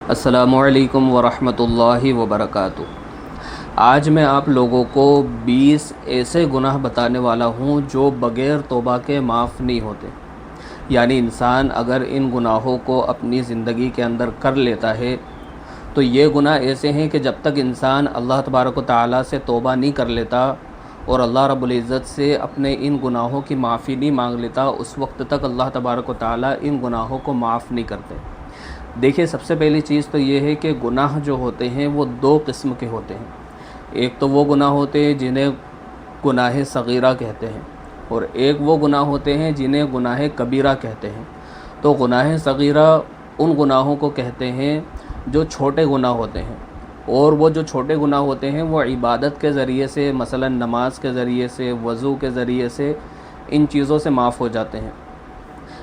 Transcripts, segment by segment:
السلام علیکم ورحمۃ اللہ وبرکاتہ۔ آج میں آپ لوگوں کو 20 ایسے گناہ بتانے والا ہوں جو بغیر توبہ کے معاف نہیں ہوتے۔ یعنی انسان اگر ان گناہوں کو اپنی زندگی کے اندر کر لیتا ہے تو یہ گناہ ایسے ہیں کہ جب تک انسان اللہ تبارک و تعالیٰ سے توبہ نہیں کر لیتا اور اللہ رب العزت سے اپنے ان گناہوں کی معافی نہیں مانگ لیتا، اس وقت تک اللہ تبارک و تعالیٰ ان گناہوں کو معاف نہیں کرتے۔ دیکھیے، سب سے پہلی چیز تو یہ ہے کہ گناہ جو ہوتے ہیں وہ دو قسم کے ہوتے ہیں۔ ایک تو وہ گناہ ہوتے ہیں جنہیں گناہ صغیرہ کہتے ہیں، اور ایک وہ گناہ ہوتے ہیں جنہیں گناہ کبیرہ کہتے ہیں۔ تو گناہ صغیرہ ان گناہوں کو کہتے ہیں جو چھوٹے گناہ ہوتے ہیں، اور وہ جو چھوٹے گناہ ہوتے ہیں وہ عبادت کے ذریعے سے، مثلا نماز کے ذریعے سے، وضو کے ذریعے سے ان چیزوں سے معاف ہو جاتے ہیں۔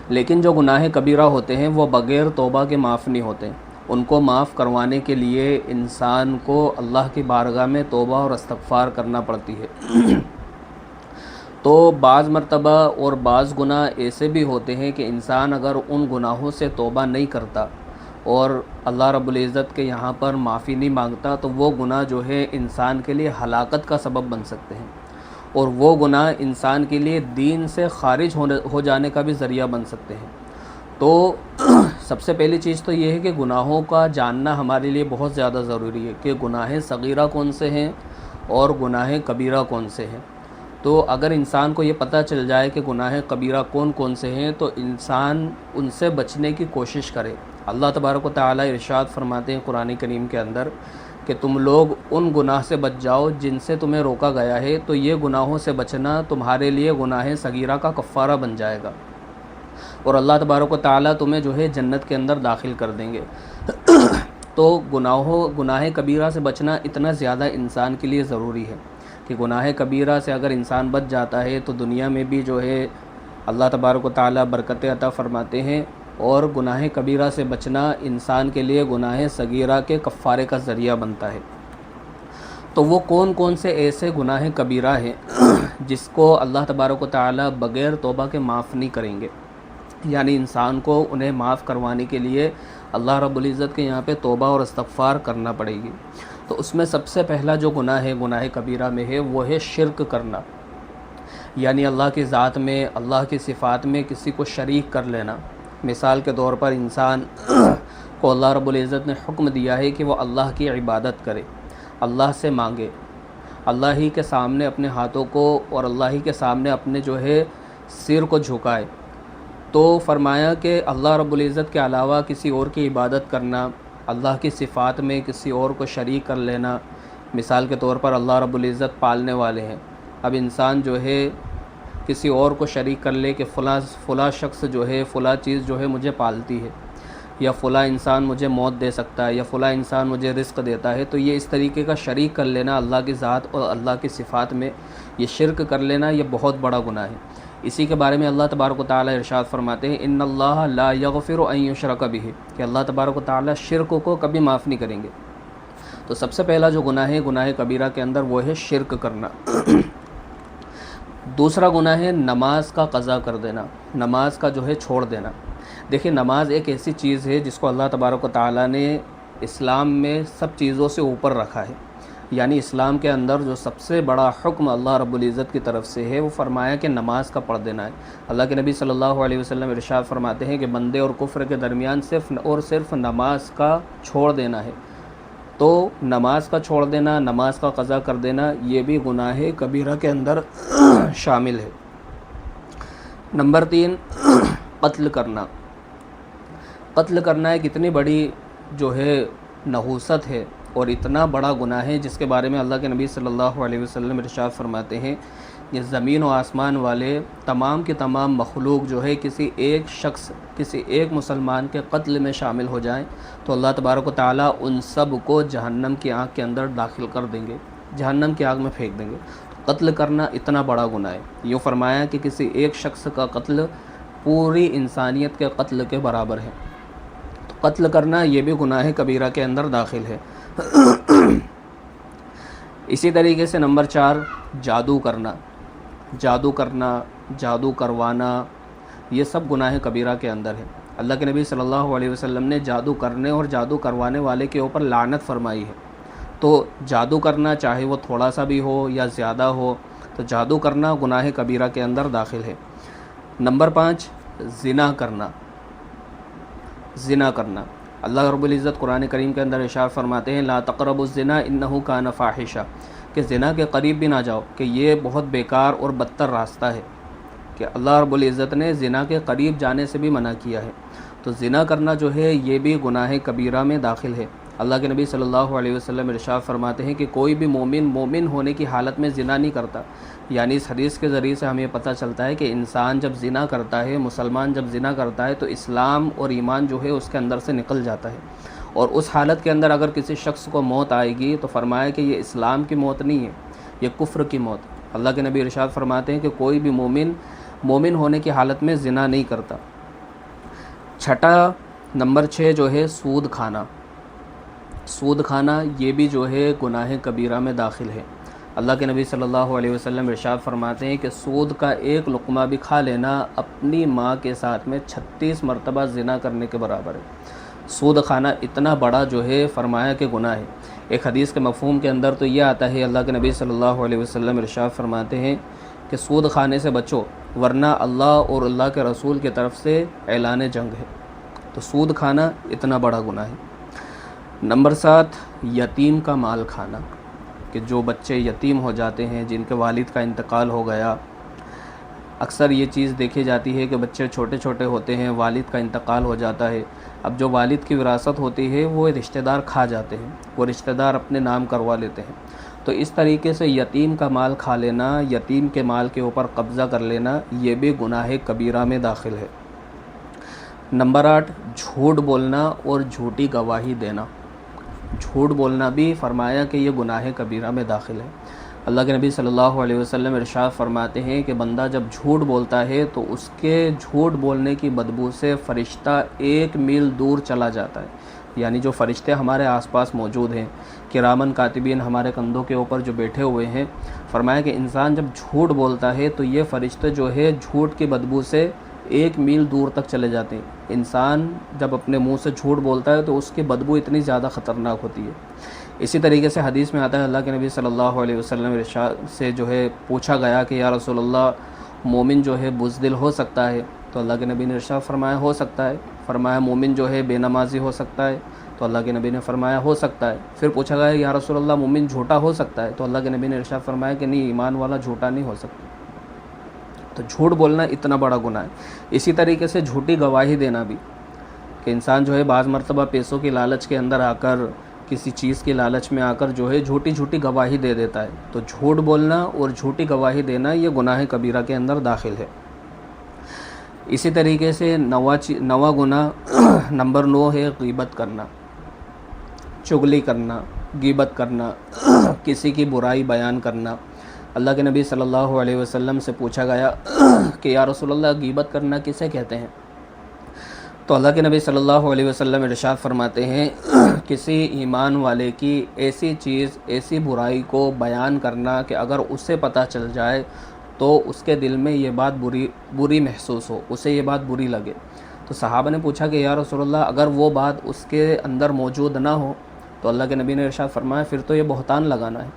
لیکن جو گناہ کبیرہ ہوتے ہیں وہ بغیر توبہ کے معاف نہیں ہوتے۔ ان کو معاف کروانے کے لیے انسان کو اللہ کی بارگاہ میں توبہ اور استغفار کرنا پڑتی ہے۔ تو بعض مرتبہ اور بعض گناہ ایسے بھی ہوتے ہیں کہ انسان اگر ان گناہوں سے توبہ نہیں کرتا اور اللہ رب العزت کے یہاں پر معافی نہیں مانگتا تو وہ گناہ جو ہے انسان کے لیے ہلاکت کا سبب بن سکتے ہیں، اور وہ گناہ انسان کے لیے دین سے خارج ہو جانے کا بھی ذریعہ بن سکتے ہیں۔ تو سب سے پہلی چیز تو یہ ہے کہ گناہوں کا جاننا ہمارے لیے بہت زیادہ ضروری ہے کہ گناہ صغیرہ کون سے ہیں اور گناہ کبیرہ کون سے ہیں۔ تو اگر انسان کو یہ پتہ چل جائے کہ گناہ کبیرہ کون کون سے ہیں تو انسان ان سے بچنے کی کوشش کرے۔ اللہ تبارک و تعالیٰ ارشاد فرماتے ہیں قرآن کریم کے اندر کہ تم لوگ ان گناہ سے بچ جاؤ جن سے تمہیں روکا گیا ہے، تو یہ گناہوں سے بچنا تمہارے لیے گناہ صغیرہ کا کفارہ بن جائے گا، اور اللہ تبارک و تعالیٰ تمہیں جو ہے جنت کے اندر داخل کر دیں گے۔ تو گناہ کبیرہ سے بچنا اتنا زیادہ انسان کے لیے ضروری ہے کہ گناہ کبیرہ سے اگر انسان بچ جاتا ہے تو دنیا میں بھی جو ہے اللہ تبارک و تعالیٰ برکتیں عطا فرماتے ہیں، اور گناہ کبیرہ سے بچنا انسان کے لیے گناہ صغیرہ کے کفارے کا ذریعہ بنتا ہے۔ تو وہ کون کون سے ایسے گناہ کبیرہ ہیں جس کو اللہ تبارک و تعالیٰ بغیر توبہ کے معاف نہیں کریں گے؟ یعنی انسان کو انہیں معاف کروانے کے لیے اللہ رب العزت کے یہاں پہ توبہ اور استغفار کرنا پڑے گی۔ تو اس میں سب سے پہلا جو گناہ ہے گناہ کبیرہ میں ہے وہ ہے شرک کرنا، یعنی اللہ کی ذات میں، اللہ کی صفات میں کسی کو شریک کر لینا۔ مثال کے طور پر انسان کو اللہ رب العزت نے حکم دیا ہے کہ وہ اللہ کی عبادت کرے، اللہ سے مانگے، اللہ ہی کے سامنے اپنے ہاتھوں کو اور اللہ ہی کے سامنے اپنے جو ہے سر کو جھکائے۔ تو فرمایا کہ اللہ رب العزت کے علاوہ کسی اور کی عبادت کرنا، اللہ کی صفات میں کسی اور کو شریک کر لینا۔ مثال کے طور پر اللہ رب العزت پالنے والے ہیں، اب انسان جو ہے کسی اور کو شریک کر لے کہ فلاں شخص جو ہے فلاں چیز جو ہے مجھے پالتی ہے، یا فلاں انسان مجھے موت دے سکتا ہے، یا فلاں انسان مجھے رزق دیتا ہے، تو یہ اس طریقے کا شریک کر لینا اللہ کی ذات اور اللہ کی صفات میں، یہ شرک کر لینا یہ بہت بڑا گناہ ہے۔ اسی کے بارے میں اللہ تبارک و تعالیٰ ارشاد فرماتے ہیں ان اللہ لا یغفر ان یشرک بہ، کہ اللہ تبارک و تعالیٰ شرک کو کبھی معاف نہیں کریں گے۔ تو سب سے پہلا جو گناہ ہے گناہ کبیرہ کے اندر وہ ہے شرک کرنا۔ دوسرا گناہ ہے نماز کا قضا کر دینا، نماز کا جو ہے چھوڑ دینا۔ دیکھیں، نماز ایک ایسی چیز ہے جس کو اللہ تبارک و تعالیٰ نے اسلام میں سب چیزوں سے اوپر رکھا ہے۔ یعنی اسلام کے اندر جو سب سے بڑا حکم اللہ رب العزت کی طرف سے ہے وہ فرمایا کہ نماز کا پڑھ دینا ہے۔ اللہ کے نبی صلی اللہ علیہ وسلم ارشاد فرماتے ہیں کہ بندے اور کفر کے درمیان صرف اور صرف نماز کا چھوڑ دینا ہے۔ تو نماز کا چھوڑ دینا، نماز کا قضا کر دینا، یہ بھی گناہ کبیرہ کے اندر شامل ہے۔ نمبر 3، قتل کرنا۔ قتل کرنا ایک اتنی بڑی جو ہے نحوست ہے اور اتنا بڑا گناہ ہے جس کے بارے میں اللہ کے نبی صلی اللہ علیہ وسلم ارشاد فرماتے ہیں کہ زمین و آسمان والے تمام کے تمام مخلوق جو ہے کسی ایک شخص، کسی ایک مسلمان کے قتل میں شامل ہو جائیں تو اللہ تبارک و تعالیٰ ان سب کو جہنم کی آگ کے اندر داخل کر دیں گے، جہنم کی آگ میں پھینک دیں گے۔ تو قتل کرنا اتنا بڑا گناہ ہے۔ یہ فرمایا کہ کسی ایک شخص کا قتل پوری انسانیت کے قتل کے برابر ہے۔ تو قتل کرنا یہ بھی گناہ کبیرہ کے اندر داخل ہے۔ اسی طریقے سے نمبر 4، جادو کرنا۔ جادو کرنا، جادو کروانا، یہ سب گناہ کبیرہ کے اندر ہے۔ اللہ کے نبی صلی اللہ علیہ وسلم نے جادو کرنے اور جادو کروانے والے کے اوپر لعنت فرمائی ہے. تو جادو کرنا چاہے وہ تھوڑا سا بھی ہو یا زیادہ ہو، تو جادو کرنا گناہ کبیرہ کے اندر داخل ہے. نمبر 5، زنا کرنا. زنا کرنا، اللہ رب العزت قرآن کریم کے اندر ارشاد فرماتے ہیں لا تقربوا الزنا انہ کان فاحشہ، کہ زنا کے قریب بھی نہ جاؤ، کہ یہ بہت بیکار اور بدتر راستہ ہے. کہ اللہ رب العزت نے زنا کے قریب جانے سے بھی منع کیا ہے. تو زنا کرنا جو ہے یہ بھی گناہ کبیرہ میں داخل ہے. اللہ کے نبی صلی اللہ علیہ وسلم ارشاد فرماتے ہیں کہ کوئی بھی مومن ہونے کی حالت میں زنا نہیں کرتا. یعنی اس حدیث کے ذریعے سے ہمیں پتہ چلتا ہے کہ انسان جب زنا کرتا ہے، مسلمان جب زنا کرتا ہے، تو اسلام اور ایمان جو ہے اس کے اندر سے نکل جاتا ہے. اور اس حالت کے اندر اگر کسی شخص کو موت آئے گی تو فرمایا کہ یہ اسلام کی موت نہیں ہے، یہ کفر کی موت. اللہ کے نبی ارشاد فرماتے ہیں کہ کوئی بھی مومن ہونے کی حالت میں زنا نہیں کرتا. چھٹا، نمبر 6 جو ہے سود کھانا. سود کھانا یہ بھی جو ہے گناہ کبیرہ میں داخل ہے. اللہ کے نبی صلی اللہ علیہ وسلم ارشاد فرماتے ہیں کہ سود کا ایک لقمہ بھی کھا لینا اپنی ماں کے ساتھ میں 36 مرتبہ زنا کرنے کے برابر ہے. سود کھانا اتنا بڑا جو ہے فرمایا کہ گناہ ہے. ایک حدیث کے مفہوم کے اندر تو یہ آتا ہے، اللہ کے نبی صلی اللہ علیہ وسلم ارشاد فرماتے ہیں کہ سود کھانے سے بچو ورنہ اللہ اور اللہ کے رسول کی طرف سے اعلان جنگ ہے. تو سود کھانا اتنا بڑا گناہ ہے. نمبر 7، یتیم کا مال کھانا. کہ جو بچے یتیم ہو جاتے ہیں، جن کے والد کا انتقال ہو گیا، اکثر یہ چیز دیکھی جاتی ہے کہ بچے چھوٹے چھوٹے ہوتے ہیں، والد کا انتقال ہو جاتا ہے. اب جو والد کی وراثت ہوتی ہے وہ رشتہ دار کھا جاتے ہیں، وہ رشتہ دار اپنے نام کروا لیتے ہیں. تو اس طریقے سے یتیم کا مال کھا لینا، یتیم کے مال کے اوپر قبضہ کر لینا، یہ بھی گناہ کبیرہ میں داخل ہے. نمبر 8، جھوٹ بولنا اور جھوٹی گواہی دینا. جھوٹ بولنا بھی فرمایا کہ یہ گناہ کبیرہ میں داخل ہے. اللہ کے نبی صلی اللہ علیہ وسلم ارشاد فرماتے ہیں کہ بندہ جب جھوٹ بولتا ہے تو اس کے جھوٹ بولنے کی بدبو سے فرشتہ 1 میل دور چلا جاتا ہے. یعنی جو فرشتے ہمارے آس پاس موجود ہیں، کرامن کاتبین ہمارے کندھوں کے اوپر جو بیٹھے ہوئے ہیں، فرمایا کہ انسان جب جھوٹ بولتا ہے تو یہ فرشتے جو ہے جھوٹ کی بدبو سے 1 میل دور تک چلے جاتے ہیں. انسان جب اپنے منہ سے جھوٹ بولتا ہے تو اس کی بدبو اتنی زیادہ خطرناک ہوتی ہے. اسی طریقے سے حدیث میں آتا ہے، اللہ کے نبی صلی اللہ علیہ وسلم ارشاد سے جو ہے پوچھا گیا کہ یا رسول اللہ، مومن جو ہے بزدل ہو سکتا ہے؟ تو اللہ کے نبی نے ارشاد فرمایا ہو سکتا ہے. فرمایا مومن جو ہے بے نمازی ہو سکتا ہے؟ تو اللہ کے نبی نے فرمایا ہو سکتا ہے. پھر پوچھا گیا یا رسول اللہ، مومن جھوٹا ہو سکتا ہے؟ تو اللہ کے نبی نے ارشاد فرمایا کہ نہیں، ایمان والا جھوٹا نہیں ہو سکتا. تو جھوٹ بولنا اتنا بڑا گناہ ہے. اسی طریقے سے جھوٹی گواہی دینا بھی، کہ انسان جو ہے بعض مرتبہ پیسوں کی لالچ کے اندر آ کر، کسی چیز کی لالچ میں آ کر جو ہے جھوٹی گواہی دے دیتا ہے. تو جھوٹ بولنا اور جھوٹی گواہی دینا یہ گناہ کبیرہ کے اندر داخل ہے. اسی طریقے سے نواں گناہ نمبر 9 ہے غیبت کرنا. چغلی کرنا، غیبت کرنا، کسی کی برائی بیان کرنا. اللہ کے نبی صلی اللہ علیہ وسلم سے پوچھا گیا کہ یا رسول اللہ، غیبت کرنا کسے کہتے ہیں؟ تو اللہ کے نبی صلی اللہ علیہ وسلم ارشاد فرماتے ہیں کسی ایمان والے کی ایسی چیز، ایسی برائی کو بیان کرنا کہ اگر اسے پتہ چل جائے تو اس کے دل میں یہ بات بری محسوس ہو، اسے یہ بات بری لگے. تو صحابہ نے پوچھا کہ یا رسول اللہ، اگر وہ بات اس کے اندر موجود نہ ہو؟ تو اللہ کے نبی نے ارشاد فرمایا پھر تو یہ بہتان لگانا ہے.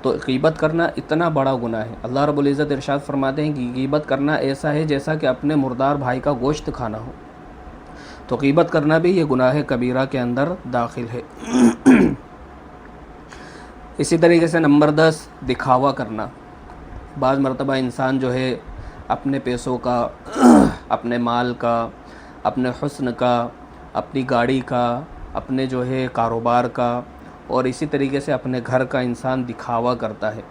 تو غیبت کرنا اتنا بڑا گناہ ہے. اللہ رب العزت ارشاد فرماتے ہیں کہ غیبت کرنا ایسا ہے جیسا کہ اپنے مردار بھائی کا گوشت کھانا ہو. تو غیبت کرنا بھی یہ گناہ کبیرہ کے اندر داخل ہے. اسی طریقے سے نمبر 10، دکھاوا کرنا. بعض مرتبہ انسان جو ہے اپنے پیسوں کا، اپنے مال کا، اپنے حسن کا، اپنی گاڑی کا، اپنے جو ہے کاروبار کا، اور اسی طریقے سے اپنے گھر کا انسان دکھاوا کرتا ہے.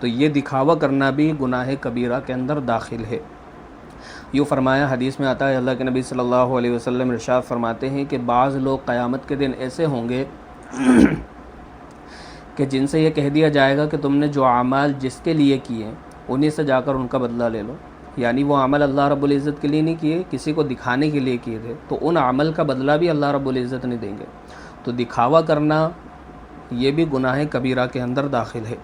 تو یہ دکھاوا کرنا بھی گناہ کبیرہ کے اندر داخل ہے. یوں فرمایا، حدیث میں آتا ہے، اللہ کے نبی صلی اللہ علیہ وسلم ارشاد فرماتے ہیں کہ بعض لوگ قیامت کے دن ایسے ہوں گے کہ جن سے یہ کہہ دیا جائے گا کہ تم نے جو اعمال جس کے لیے کیے انہی سے جا کر ان کا بدلہ لے لو. یعنی وہ عمل اللہ رب العزت کے لیے نہیں کیے، کسی کو دکھانے کے لیے کیے تھے، تو ان عمل کا بدلہ بھی اللہ رب العزت نہیں دیں گے. تو دکھاوا کرنا یہ بھی گناہ کبیرہ کے اندر داخل ہے.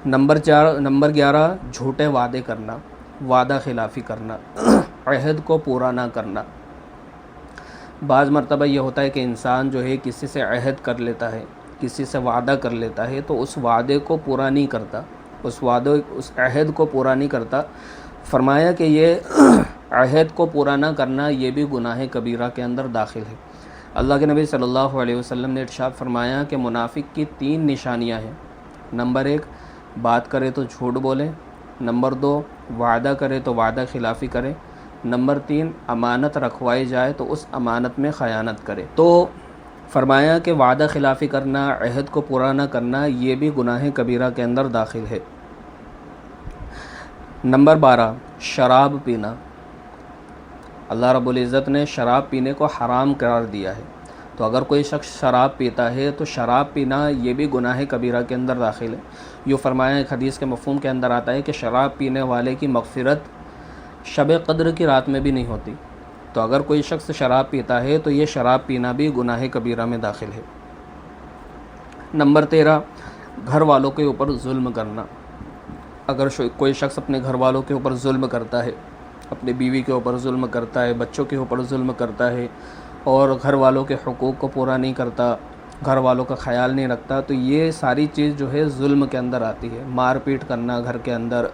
نمبر 11، جھوٹے وعدے کرنا، وعدہ خلافی کرنا. عہد کو پورا نہ کرنا۔ بعض مرتبہ یہ ہوتا ہے کہ انسان جو ہے کسی سے عہد کر لیتا ہے، کسی سے وعدہ کر لیتا ہے، تو اس وعدے کو پورا نہیں کرتا، اس عہد کو پورا نہیں کرتا۔ فرمایا کہ یہ عہد کو پورا نہ کرنا یہ بھی گناہ کبیرہ کے اندر داخل ہے۔ اللہ کے نبی صلی اللہ علیہ وسلم نے ارشاد فرمایا کہ منافق کی 3 نشانیاں ہیں۔ نمبر 1، بات کرے تو جھوٹ بولے۔ نمبر 2، وعدہ کرے تو وعدہ خلافی کرے۔ نمبر 3، امانت رکھوائی جائے تو اس امانت میں خیانت کرے۔ تو فرمایا کہ وعدہ خلافی کرنا، عہد کو پورا نہ کرنا یہ بھی گناہ کبیرہ کے اندر داخل ہے۔ نمبر 12، شراب پینا۔ اللہ رب العزت نے شراب پینے کو حرام قرار دیا ہے، تو اگر کوئی شخص شراب پیتا ہے تو شراب پینا یہ بھی گناہ کبیرہ کے اندر داخل ہے۔ یوں فرمایا ایک حدیث کے مفہوم کے اندر آتا ہے کہ شراب پینے والے کی مغفرت شب قدر کی رات میں بھی نہیں ہوتی، تو اگر کوئی شخص شراب پیتا ہے تو یہ شراب پینا بھی گناہ کبیرہ میں داخل ہے۔ نمبر 13، گھر والوں کے اوپر ظلم کرنا۔ اگر کوئی شخص اپنے گھر والوں کے اوپر ظلم کرتا ہے، اپنی بیوی کے اوپر ظلم کرتا ہے، بچوں کے اوپر ظلم کرتا ہے اور گھر والوں کے حقوق کو پورا نہیں کرتا، گھر والوں کا خیال نہیں رکھتا، تو یہ ساری چیز جو ہے ظلم کے اندر آتی ہے۔ مار پیٹ کرنا گھر کے اندر،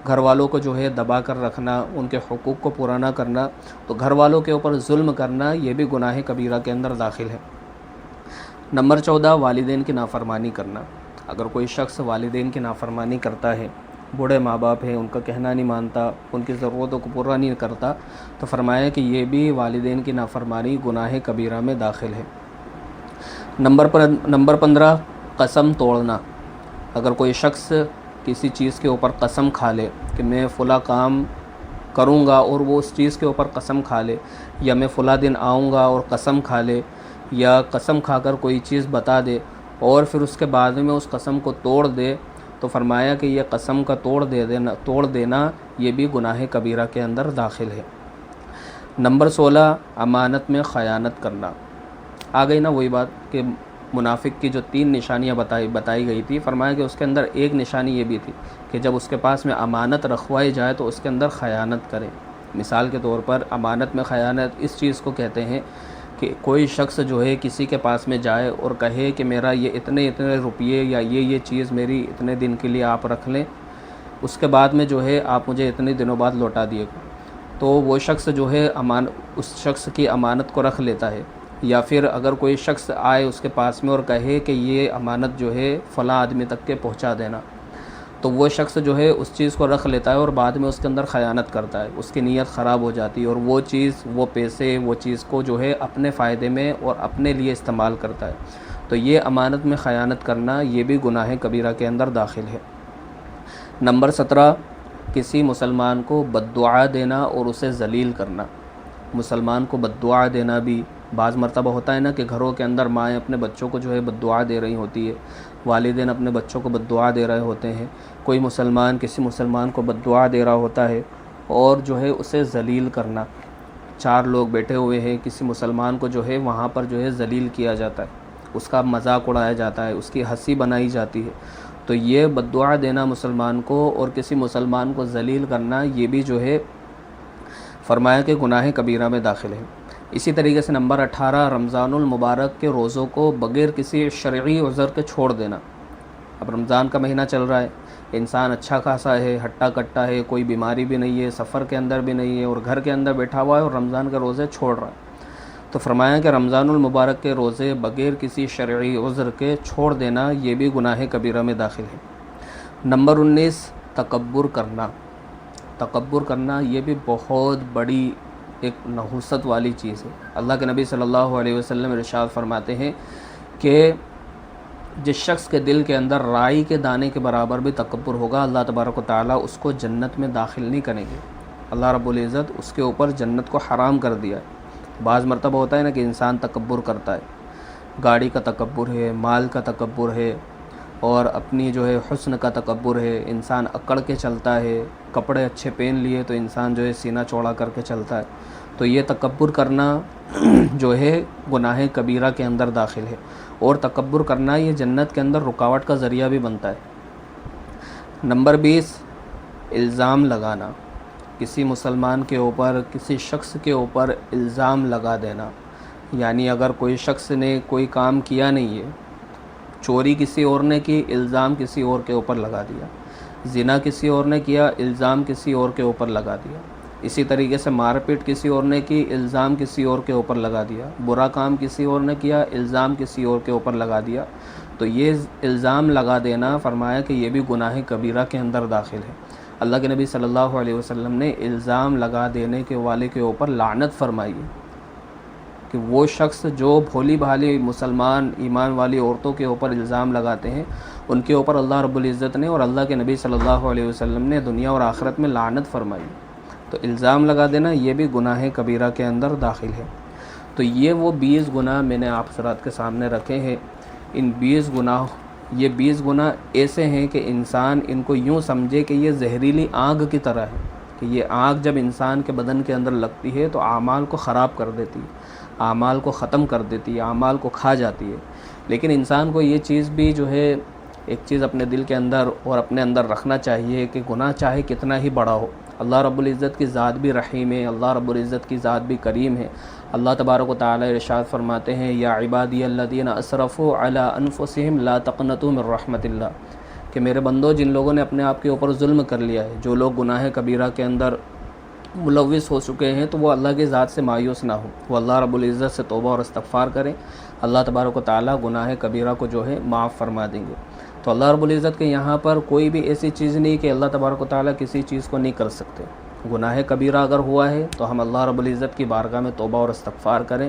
گھر والوں کو جو ہے دبا کر رکھنا، ان کے حقوق کو پورا نہ کرنا، تو گھر والوں کے اوپر ظلم کرنا یہ بھی گناہ کبیرہ کے اندر داخل ہے۔ نمبر 14، والدین کی نافرمانی کرنا۔ اگر کوئی شخص والدین کی نافرمانی کرتا ہے، بوڑھے ماں باپ ہیں، ان کا کہنا نہیں مانتا، ان کی ضرورتوں کو پورا نہیں کرتا، تو فرمایا کہ یہ بھی والدین کی نافرمانی گناہ کبیرہ میں داخل ہے۔ نمبر 15، قسم توڑنا۔ اگر کوئی شخص کسی چیز کے اوپر قسم کھا لے کہ میں فلاں کام کروں گا اور وہ اس چیز کے اوپر قسم کھا لے، یا میں فلاں دن آؤں گا اور قسم کھا لے، یا قسم کھا کر کوئی چیز بتا دے اور پھر اس کے بعد میں اس قسم کو توڑ دے، تو فرمایا کہ یہ قسم کا توڑ دینا یہ بھی گناہ کبیرہ کے اندر داخل ہے۔ نمبر 16، امانت میں خیانت کرنا۔ آ گئی نا وہی بات کہ منافق کی جو 3 نشانیاں بتائی گئی تھی، فرمایا کہ اس کے اندر ایک نشانی یہ بھی تھی کہ جب اس کے پاس میں امانت رکھوائی جائے تو اس کے اندر خیانت کرے۔ مثال کے طور پر امانت میں خیانت اس چیز کو کہتے ہیں کہ کوئی شخص جو ہے کسی کے پاس میں جائے اور کہے کہ میرا یہ اتنے روپیے یا یہ چیز میری اتنے دن کے لیے آپ رکھ لیں، اس کے بعد میں جو ہے آپ مجھے اتنے دنوں بعد لوٹا دیے گا، تو وہ شخص جو ہے اس شخص کی امانت کو رکھ لیتا ہے۔ یا پھر اگر کوئی شخص آئے اس کے پاس میں اور کہے کہ یہ امانت جو ہے فلاں آدمی تک کے پہنچا دینا، تو وہ شخص جو ہے اس چیز کو رکھ لیتا ہے اور بعد میں اس کے اندر خیانت کرتا ہے، اس کی نیت خراب ہو جاتی ہے اور وہ چیز، وہ پیسے، وہ چیز کو جو ہے اپنے فائدے میں اور اپنے لیے استعمال کرتا ہے، تو یہ امانت میں خیانت کرنا یہ بھی گناہ کبیرہ کے اندر داخل ہے۔ نمبر 17، کسی مسلمان کو بد دعا دینا اور اسے ذلیل کرنا۔ مسلمان کو بد دعا دینا بھی بعض مرتبہ ہوتا ہے نا کہ گھروں کے اندر مائیں اپنے بچوں کو جو ہے بد دعا دے رہی ہوتی ہے، والدین اپنے بچوں کو بد دعا دے رہے ہوتے ہیں، کوئی مسلمان کسی مسلمان کو بد دعا دے رہا ہوتا ہے اور جو ہے اسے ذلیل کرنا۔ 4 لوگ بیٹھے ہوئے ہیں، کسی مسلمان کو جو ہے وہاں پر جو ہے ذلیل کیا جاتا ہے، اس کا مذاق اڑایا جاتا ہے، اس کی ہنسی بنائی جاتی ہے، تو یہ بد دعا دینا مسلمان کو اور کسی مسلمان کو ذلیل کرنا یہ بھی جو ہے فرمایا کہ گناہ کبیرہ میں داخل ہے۔ اسی طریقے سے نمبر 18، رمضان المبارک کے روزوں کو بغیر کسی شرعی عذر کے چھوڑ دینا۔ اب رمضان کا مہینہ چل رہا ہے، انسان اچھا خاصا ہے، ہٹا کٹا ہے، کوئی بیماری بھی نہیں ہے، سفر کے اندر بھی نہیں ہے اور گھر کے اندر بیٹھا ہوا ہے اور رمضان کے روزے چھوڑ رہا ہے، تو فرمایا کہ رمضان المبارک کے روزے بغیر کسی شرعی عذر کے چھوڑ دینا یہ بھی گناہ کبیرہ میں داخل ہے۔ نمبر 19، تکبر کرنا۔ تکبر کرنا یہ بھی بہت بڑی ایک نحوست والی چیز ہے۔ اللہ کے نبی صلی اللہ علیہ وسلم ارشاد فرماتے ہیں کہ جس شخص کے دل کے اندر رائی کے دانے کے برابر بھی تکبر ہوگا، اللہ تبارک و تعالیٰ اس کو جنت میں داخل نہیں کریں گے۔ اللہ رب العزت اس کے اوپر جنت کو حرام کر دیا ہے۔ بعض مرتبہ ہوتا ہے نا کہ انسان تکبر کرتا ہے، گاڑی کا تکبر ہے، مال کا تکبر ہے اور اپنی جو ہے حسن کا تکبر ہے، انسان اکڑ کے چلتا ہے، کپڑے اچھے پہن لیے تو انسان جو ہے سینہ چوڑا کر کے چلتا ہے، تو یہ تکبر کرنا جو ہے گناہ کبیرہ کے اندر داخل ہے، اور تکبر کرنا یہ جنت کے اندر رکاوٹ کا ذریعہ بھی بنتا ہے۔ نمبر 20، الزام لگانا۔ کسی مسلمان کے اوپر کسی شخص کے اوپر الزام لگا دینا، یعنی اگر کوئی شخص نے کوئی کام کیا نہیں ہے، چوری کسی اور نے کی، الزام کسی اور کے اوپر لگا دیا، زنا کسی اور نے کیا، الزام کسی اور کے اوپر لگا دیا، اسی طریقے سے مار پیٹ کسی اور نے کی، الزام کسی اور کے اوپر لگا دیا، برا کام کسی اور نے کیا، الزام کسی اور کے اوپر لگا دیا، تو یہ الزام لگا دینا فرمایا کہ یہ بھی گناہ کبیرہ کے اندر داخل ہے۔ اللہ کے نبی صلی اللہ علیہ وسلم نے الزام لگا دینے کے والے کے اوپر لعنت فرمائی ہے کہ وہ شخص جو بھولی بھالی مسلمان ایمان والی عورتوں کے اوپر الزام لگاتے ہیں، ان کے اوپر اللہ رب العزت نے اور اللہ کے نبی صلی اللہ علیہ وسلم نے دنیا اور آخرت میں لعنت فرمائی۔ تو الزام لگا دینا یہ بھی گناہ کبیرہ کے اندر داخل ہے۔ تو یہ وہ 20 گناہ میں نے آپ حضرات کے سامنے رکھے ہیں۔ ان 20 گناہ ایسے ہیں کہ انسان ان کو یوں سمجھے کہ یہ زہریلی آگ کی طرح ہے، کہ یہ آگ جب انسان کے بدن کے اندر لگتی ہے تو اعمال کو خراب کر دیتی ہے، اعمال کو ختم کر دیتی ہے، اعمال کو کھا جاتی ہے۔ لیکن انسان کو یہ چیز بھی جو ہے ایک چیز اپنے دل کے اندر اور اپنے اندر رکھنا چاہیے کہ گناہ چاہے کتنا ہی بڑا ہو، اللہ رب العزت کی ذات بھی رحیم ہے، اللہ رب العزت کی ذات بھی کریم ہے۔ اللہ تبارک و تعالی ارشاد فرماتے ہیں، یا عبادی الذین اسرفوا علی انفسہم لا تقنطوا من رحمت اللہ، کہ میرے بندو جن لوگوں نے اپنے آپ کے اوپر ظلم کر لیا ہے، جو لوگ گناہ کبیرہ کے اندر ملوث ہو چکے ہیں، تو وہ اللہ کی ذات سے مایوس نہ ہو، وہ اللہ رب العزت سے توبہ اور استغفار کریں، اللہ تبارک و تعالی گناہ کبیرہ کو جو ہے معاف فرما دیں گے۔ تو اللہ رب العزت کے یہاں پر کوئی بھی ایسی چیز نہیں کہ اللہ تبارک و تعالی کسی چیز کو نہیں کر سکتے۔ گناہ کبیرہ اگر ہوا ہے تو ہم اللہ رب العزت کی بارگاہ میں توبہ اور استغفار کریں،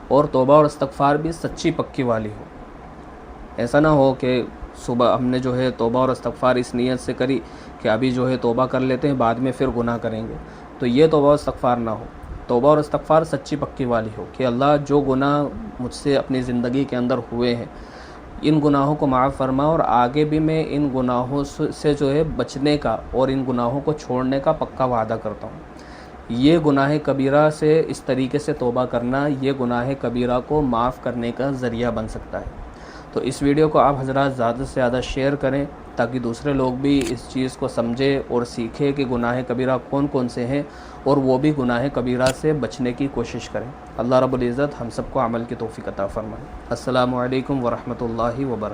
اور توبہ اور استغفار بھی سچی پکی والی ہو۔ ایسا نہ ہو کہ صبح ہم نے جو ہے توبہ اور استغفار اس نیت سے کری کہ ابھی جو ہے توبہ کر لیتے ہیں، بعد میں پھر گناہ کریں گے، تو یہ توبہ اور استغفار نہ ہو۔ توبہ اور استغفار سچی پکی والی ہو کہ اللہ جو گناہ مجھ سے اپنی زندگی کے اندر ہوئے ہیں، ان گناہوں کو معاف فرما، اور آگے بھی میں ان گناہوں سے جو ہے بچنے کا اور ان گناہوں کو چھوڑنے کا پکا وعدہ کرتا ہوں۔ یہ گناہ کبیرہ سے اس طریقے سے توبہ کرنا، یہ گناہ کبیرہ کو معاف کرنے کا ذریعہ بن سکتا ہے۔ تو اس ویڈیو کو آپ حضرات زیادہ سے زیادہ شیئر کریں تاکہ دوسرے لوگ بھی اس چیز کو سمجھیں اور سیکھیں کہ گناہ کبیرہ کون کون سے ہیں، اور وہ بھی گناہ کبیرہ سے بچنے کی کوشش کریں۔ اللہ رب العزت ہم سب کو عمل کی توفیق عطا فرمائے۔ السلام علیکم ورحمۃ اللہ وبرکاتہ۔